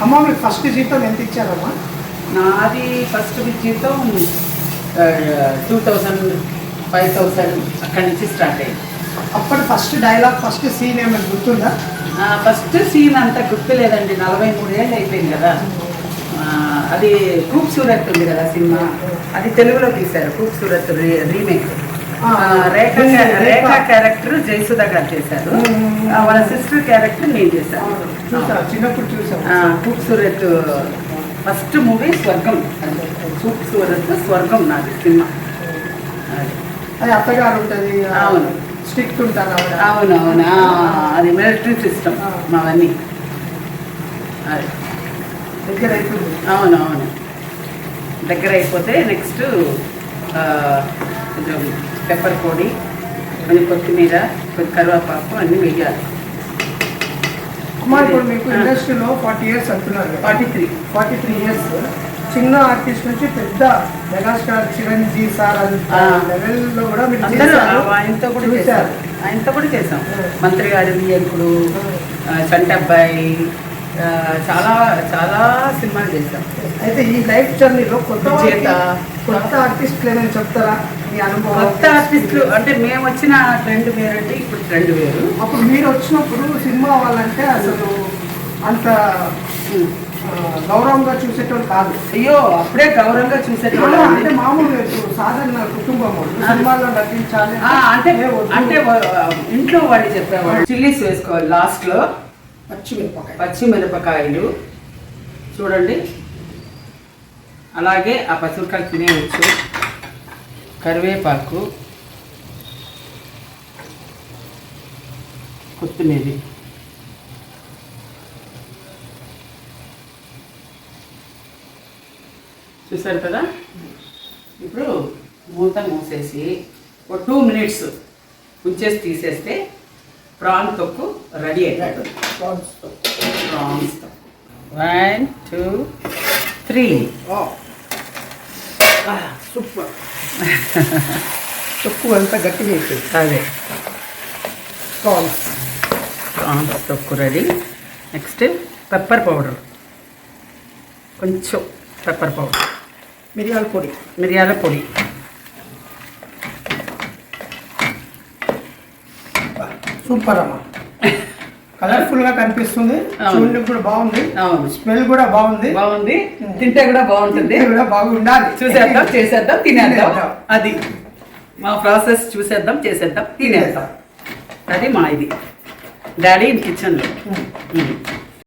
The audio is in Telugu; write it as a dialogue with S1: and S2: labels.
S1: అమ్మ మీకు ఫస్ట్ జీతం ఎంత ఇచ్చారమ్మా?
S2: నాది ఫస్ట్ జీతం 2000 5000 అక్కడి నుంచి స్టార్ట్ అయ్యింది.
S1: అప్పుడు ఫస్ట్ డైలాగ్ ఫస్ట్ సీన్ ఏమైనా గుర్తుందా?
S2: ఫస్ట్ సీన్ అంత గుర్తు లేదండి, 43 ఏళ్ళు అయిపోయింది కదా. అది ఖూబ్సూరత్ ఉంది కదా సినిమా, అది తెలుగులో తీశారు. ఖూబ్సూరత్ రీమేక్. రేఖా క్యారెక్టర్ జయసుధ గారు చేశారు, వాళ్ళ సిస్టర్ క్యారెక్టర్ నేను చేశాను.
S1: చిన్నప్పుడు చూసాను.
S2: ఖూబ్సూరత్ ఫస్ట్ మూవీ స్వర్గం. ఖూబ్సూరత్ స్వర్గం నాది సినిమా.
S1: అది అత్తగారు ఉంటుంది.
S2: అవును,
S1: స్ట్రిక్ట్ ఉంటారు.
S2: అవునవునా, అది మిలిటరీ సిస్టమ్ మావన్నీ. అది
S1: దగ్గర అయిపోయింది.
S2: అవునవును, దగ్గర అయిపోతే నెక్స్ట్ కొంచెం పెప్పర్ పొడి, కొంచెం కొత్తిమీర, కొంచెం కరివేపాకు అన్నీ వేయాలి.
S1: అమ్మా ఇప్పుడు మీకు ఇండస్ట్రీలో 40 years అంటున్నారు. 43 years. చిన్న ఆర్టిస్ట్ నుంచి పెద్ద మెగాస్టార్ చిరంజీవి సార్ లెవెల్లో కూడా మీరు
S2: ఆయనతో కూడా చేశాం. మంత్రి గారి వియ్యంకుడు, చంటబ్బాయి, చాలా చాలా సినిమాలు చేశాం.
S1: అయితే ఈ లైఫ్ జర్నీలో కొత్త ఆర్టిస్టులు ఏమైనా చెప్తారా మీ అనుభవం?
S2: కొత్త ఆర్టిస్టులు అంటే మేము వచ్చిన ట్రెండ్ వేరంటే ఇప్పుడు ట్రెండ్ వేరు.
S1: అప్పుడు మీరు వచ్చినప్పుడు సినిమా వాళ్ళంటే అసలు అంత గౌరవంగా చూసేటోళ్ళు కాదు.
S2: అయ్యో, అప్పుడే గౌరవంగా చూసేటోళ్ళు
S1: అంటే మామూలు సాధారణ కుటుంబం సినిమాలో నటించాలి
S2: అంటే ఇంట్లో వాళ్ళు చెప్పేవాళ్ళు. చిల్లీస్ వేసుకోవాలి లాస్ట్లో, పచ్చిమిరపకాయలు చూడండి, అలాగే ఆ పచ్చిమిరపకాయలు తినేయచ్చు. కరివేపాకు, కొత్తిమీర, చూసారు కదా. ఇప్పుడు మూత మూసేసి ఒక 2 minutes ఉంచేసి తీసేస్తే ప్రాన్ తొక్కు రెడీ అయిపోతుంది. ప్రాన్స్ తొక్కు 1 2 3.
S1: సూపర్. తొక్కు అంతా గట్టిగా అయిపోయింది.
S2: అదే
S1: ప్రాన్స్
S2: తొక్కు రెడీ. నెక్స్ట్ పెప్పర్ పౌడర్, కొంచెం పెప్పర్ పౌడర్,
S1: మిరియాల పొడి, సూపర్ అమ్మా. కలర్ఫుల్ గా కనిపిస్తుంది, చూడడానికి కూడా బాగుంది.
S2: అవును,
S1: స్మెల్ కూడా బాగుంది.
S2: తింటే కూడా బాగుంటుంది.
S1: బాగుండాలి.
S2: చూసేద్దాం, చేసేద్దాం, తినేద్దాం. అది మా ప్రాసెస్. చూసేద్దాం, చేసేద్దాం, తినేద్దాం. అది మా ఇది డాడీ కిచెన్లో.